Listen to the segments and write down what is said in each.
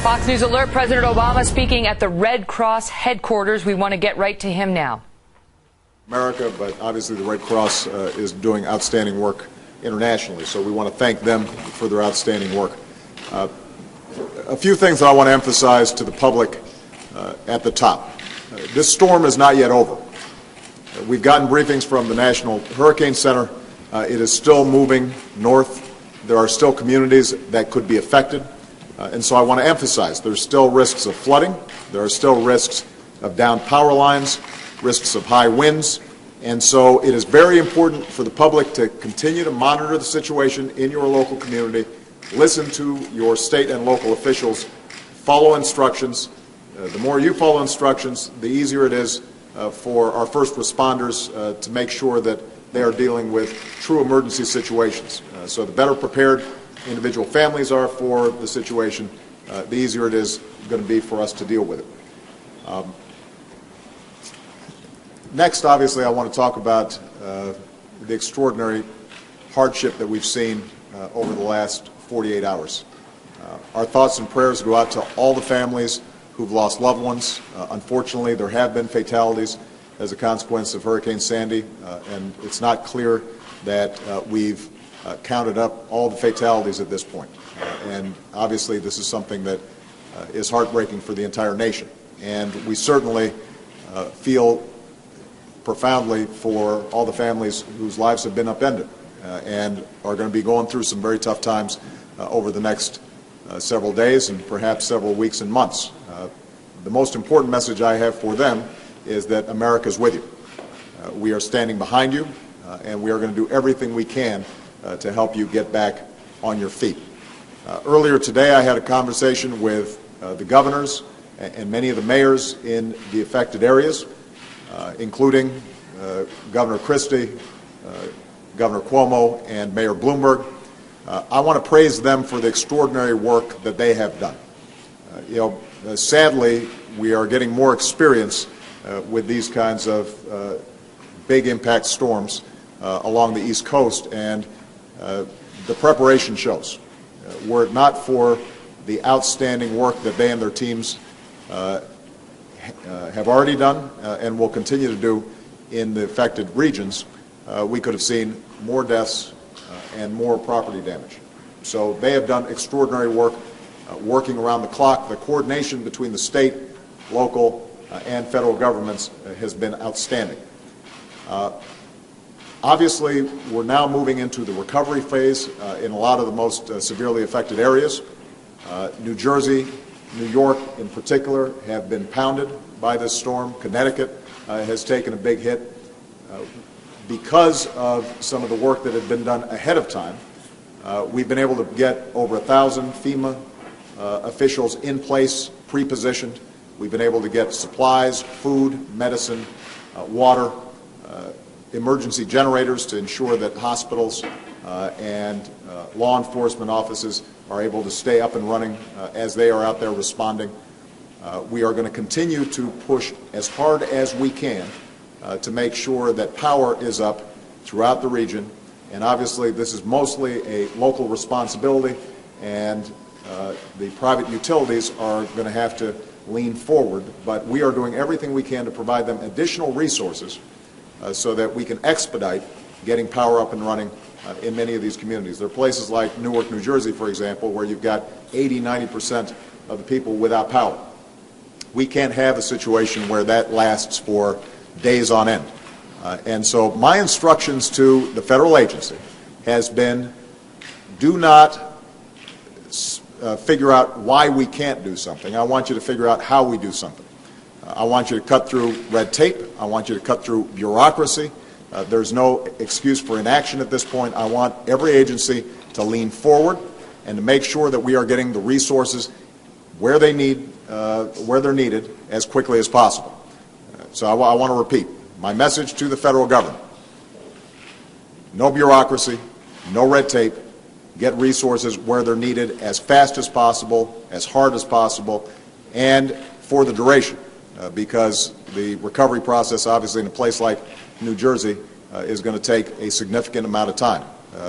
Fox News alert, President Obama speaking at the Red Cross headquarters. We want to get right to him now. America, but obviously the Red Cross is doing outstanding work internationally, so we want to thank them for their outstanding work. A few things that I want to emphasize to the public at the top. This storm is not yet over. We've gotten briefings from the National Hurricane Center. It is still moving north. There are still communities that could be affected. And so I want to emphasize there's still risks of flooding. There are still risks of downed power lines, risks of high winds. And so it is very important for the public to continue to monitor the situation in your local community, listen to your state and local officials, follow instructions. The more you follow instructions, the easier it is for our first responders to make sure that they are dealing with true emergency situations. So the better prepared individual families are for the situation, the easier it is going to be for us to deal with it. Next, obviously, I want to talk about the extraordinary hardship that we've seen over the last 48 hours. Our thoughts and prayers go out to all the families who've lost loved ones. Unfortunately, there have been fatalities as a consequence of Hurricane Sandy, and it's not clear that we've counted up all the fatalities at this point. And obviously, this is something that is heartbreaking for the entire nation. And we certainly feel profoundly for all the families whose lives have been upended and are going to be going through some very tough times over the next several days and perhaps several weeks and months. The most important message I have for them is that America is with you. We are standing behind you, and we are going to do everything we can to help you get back on your feet. Earlier today, I had a conversation with the governors and many of the mayors in the affected areas, including Governor Christie, Governor Cuomo, and Mayor Bloomberg. I want to praise them for the extraordinary work that they have done. Sadly, we are getting more experience with these kinds of big impact storms along the East Coast, and the preparation shows. Were it not for the outstanding work that they and their teams have already done and will continue to do in the affected regions, we could have seen more deaths and more property damage. So they have done extraordinary work, working around the clock. The coordination between the state, local, and federal governments has been outstanding. Obviously, we're now moving into the recovery phase in a lot of the most severely affected areas. New Jersey, New York in particular have been pounded by this storm. Connecticut has taken a big hit. Because of some of the work that had been done ahead of time, we've been able to get over 1,000 FEMA officials in place, pre-positioned. We've been able to get supplies, food, medicine, water, emergency generators to ensure that hospitals and law enforcement offices are able to stay up and running as they are out there responding. We are going to continue to push as hard as we can to make sure that power is up throughout the region. And obviously this is mostly a local responsibility, and the private utilities are going to have to lean forward, but we are doing everything we can to provide them additional resources so that we can expedite getting power up and running in many of these communities. There are places like Newark, New Jersey, for example, where you've got 80–90% of the people without power. We can't have a situation where that lasts for days on end. And so my instructions to the federal agency has been, do not figure out why we can't do something. I want you to figure out how we do something. I want you to cut through red tape. I want you to cut through bureaucracy. There's no excuse for inaction at this point. I want every agency to lean forward and to make sure that we are getting the resources where they're needed as quickly as possible. So I want to repeat my message to the federal government: no bureaucracy, no red tape. Get resources where they're needed as fast as possible, as hard as possible, and for the duration, because the recovery process, obviously, in a place like New Jersey, is going to take a significant amount of time.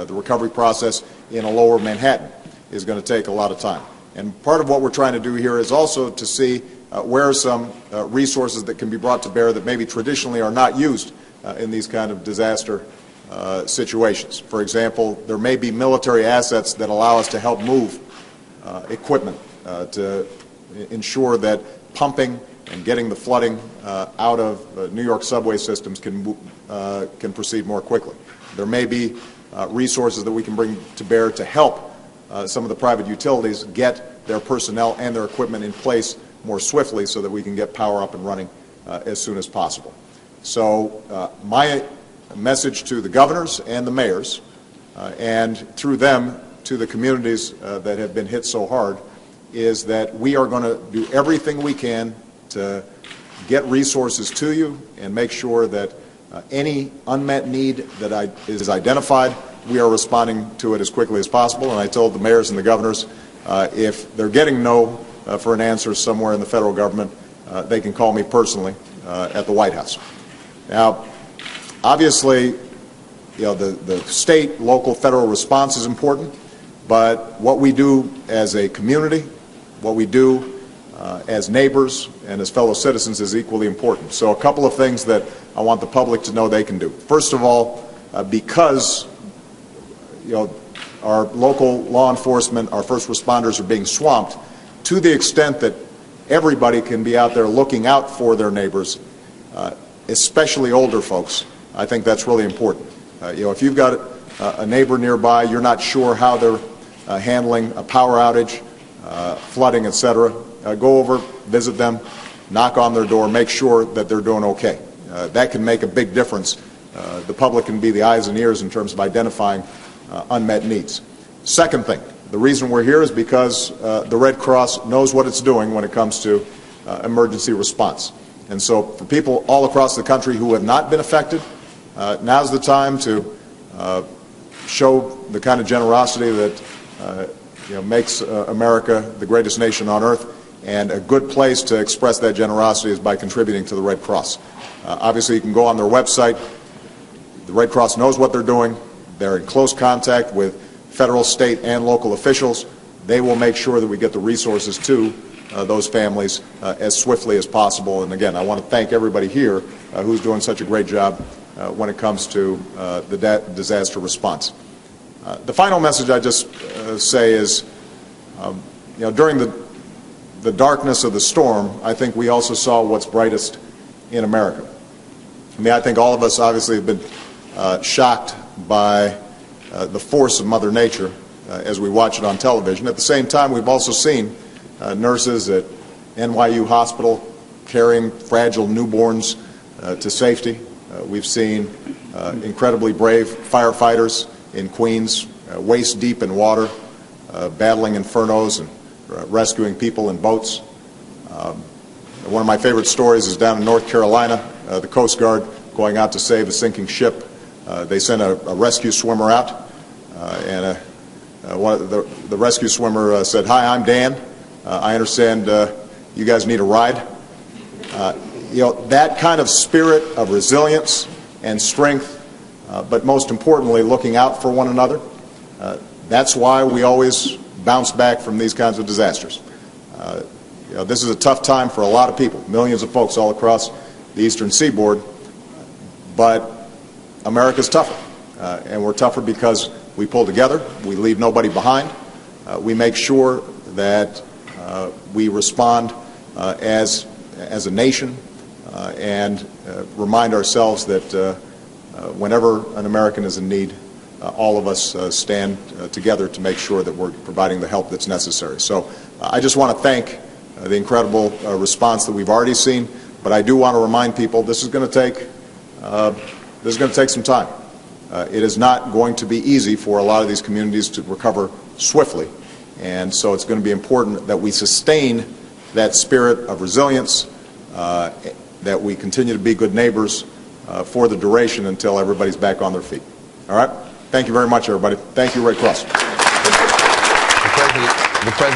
The recovery process in a lower Manhattan is going to take a lot of time. And part of what we're trying to do here is also to see where are some resources that can be brought to bear that maybe traditionally are not used in these kind of disaster situations. For example, there may be military assets that allow us to help move equipment to ensure that pumping and getting the flooding out of New York subway systems can proceed more quickly. There may be resources that we can bring to bear to help some of the private utilities get their personnel and their equipment in place more swiftly so that we can get power up and running as soon as possible. So my message to the governors and the mayors and through them to the communities that have been hit so hard is that we are going to do everything we can to get resources to you and make sure that any unmet need that is identified, we are responding to it as quickly as possible. And I told the mayors and the governors if they're getting no for an answer somewhere in the federal government, they can call me personally at the White House. Now, obviously, the state, local, federal response is important, but what we do as a community, what we do as neighbors and as fellow citizens is equally important. So a couple of things that I want the public to know they can do. First of all, because our local law enforcement, our first responders are being swamped, to the extent that everybody can be out there looking out for their neighbors, especially older folks, I think that's really important. If you've got a neighbor nearby, you're not sure how they're handling a power outage, flooding, etc., go over, visit them, knock on their door, make sure that they're doing okay. That can make a big difference. The public can be the eyes and ears in terms of identifying unmet needs. Second thing, the reason we're here is because the Red Cross knows what it's doing when it comes to emergency response. And so for people all across the country who have not been affected, now's the time to show the kind of generosity that makes America the greatest nation on earth, and a good place to express that generosity is by contributing to the Red Cross. Obviously, you can go on their website. The Red Cross knows what they're doing. They're in close contact with federal, state, and local officials. They will make sure that we get the resources to those families as swiftly as possible. And again, I want to thank everybody here who's doing such a great job when it comes to the disaster response. The final message I just say is, during the darkness of the storm, I think we also saw what's brightest in America. I mean, I think all of us obviously have been shocked by the force of Mother Nature as we watch it on television. At the same time, we've also seen nurses at NYU Hospital carrying fragile newborns to safety. We've seen incredibly brave firefighters in Queens, waist deep in water, battling infernos and rescuing people in boats. One of my favorite stories is down in North Carolina, the Coast Guard going out to save a sinking ship. They sent a rescue swimmer out, and the rescue swimmer said, "Hi, I'm Dan. I understand you guys need a ride." That kind of spirit of resilience and strength, but most importantly, looking out for one another, that's why we always bounce back from these kinds of disasters. This is a tough time for a lot of people, millions of folks all across the eastern seaboard, but America's tougher, and we're tougher because we pull together, we leave nobody behind, we make sure that we respond as a nation, and remind ourselves that whenever an American is in need, all of us stand together to make sure that we're providing the help that's necessary. So I just want to thank the incredible response that we've already seen, but I do want to remind people this is going to take some time. It is not going to be easy for a lot of these communities to recover swiftly, and so it's going to be important that we sustain that spirit of resilience, that we continue to be good neighbors for the duration until everybody's back on their feet. All right? Thank you very much, everybody. Thank you, Red Cross. The President